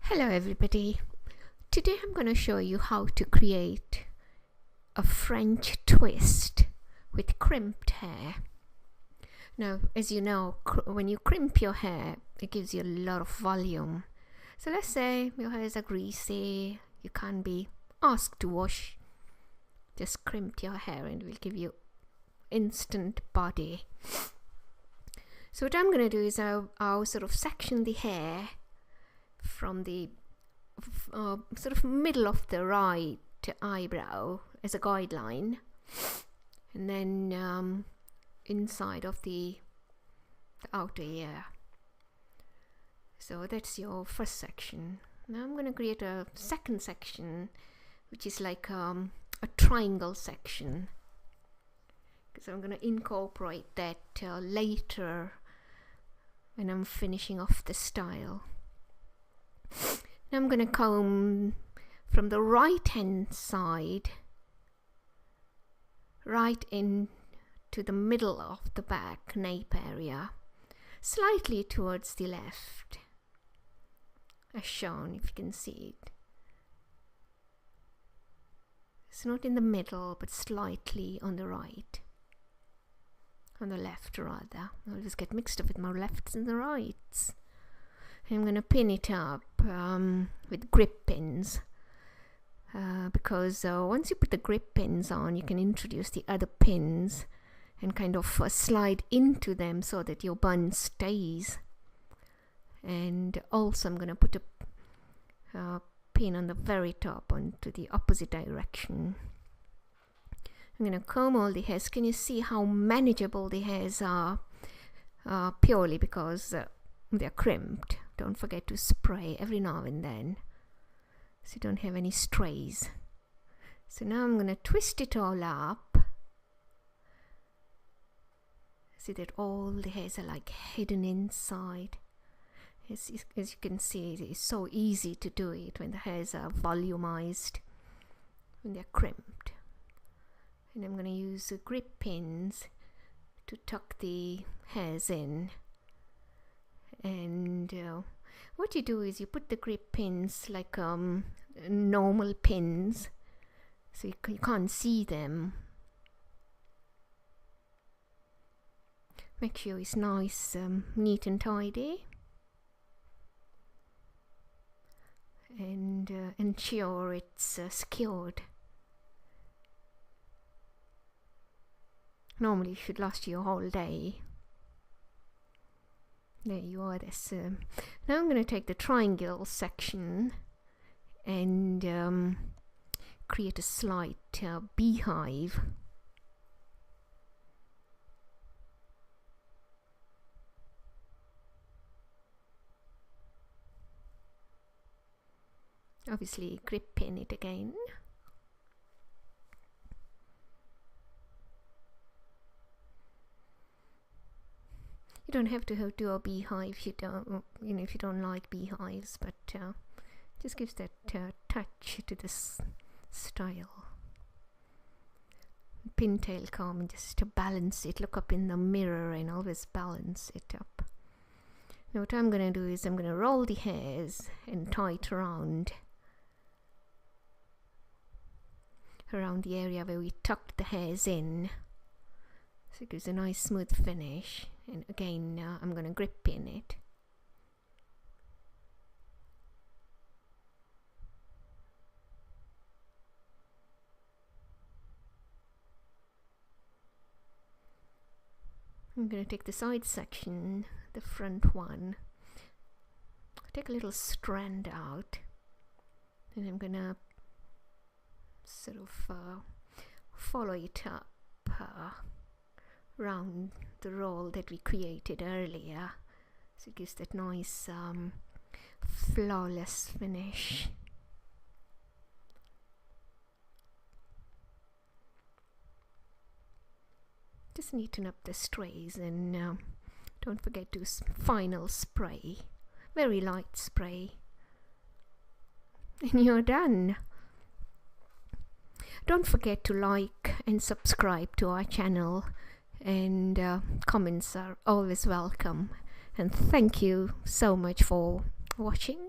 Hello everybody. Today I'm going to show you how to create a French twist with crimped hair. Now, as you know, when you crimp your hair, it gives you a lot of volume. So let's say your hairs are greasy, you can't be asked to wash. Just crimp your hair and it will give you instant body. So what I'm going to do is I'll sort of section the hair from the sort of middle of the right eyebrow as a guideline, and then inside of the outer ear. So that's your first section. Now I'm going to create a second section, which is like a triangle section, because I'm going to incorporate that later when I'm finishing off the style. Now I'm going to comb from the right hand side right in to the middle of the back nape area, slightly towards the left, as shown, if you can see it. It's not in the middle, but slightly on the right, on the left rather. I always get mixed up with my lefts and the rights. I'm going to pin it up with grip pins, because once you put the grip pins on, you can introduce the other pins and kind of slide into them so that your bun stays. And also I'm going to put a pin on the very top onto the opposite direction. I'm going to comb all the hairs. Can you see how manageable the hairs are? Purely because they're crimped. Don't forget to spray every now and then so you don't have any strays. So now I'm going to twist it all up. See that all the hairs are like hidden inside. As you can see, it's so easy to do it when the hairs are volumized, when they're crimped. And I'm going to use the grip pins to tuck the hairs in. And what you do is you put the grip pins like normal pins, so you can't see them. Make sure it's nice, neat and tidy, and ensure it's secured. Normally it should last you a whole day. There you are. Now I'm going to take the triangle section and create a slight beehive. Obviously grip pin it again. You don't have to do a beehive if you don't like beehives, but just gives that touch to this style. Pintail comb just to balance it. Look up in the mirror and always balance it up. Now what I'm going to do is I'm going to roll the hairs and tie it around the area where we tucked the hairs in, so it gives a nice smooth finish. And again, I'm going to grip pin it. I'm going to take the side section, the front one, take a little strand out, and I'm going to sort of follow it up around the roll that we created earlier, so it gives that nice flawless finish. Just neaten up the strays, and don't forget to final spray, very light spray, and you're done. Don't forget to like and subscribe to our channel, and comments are always welcome. And thank you so much for watching.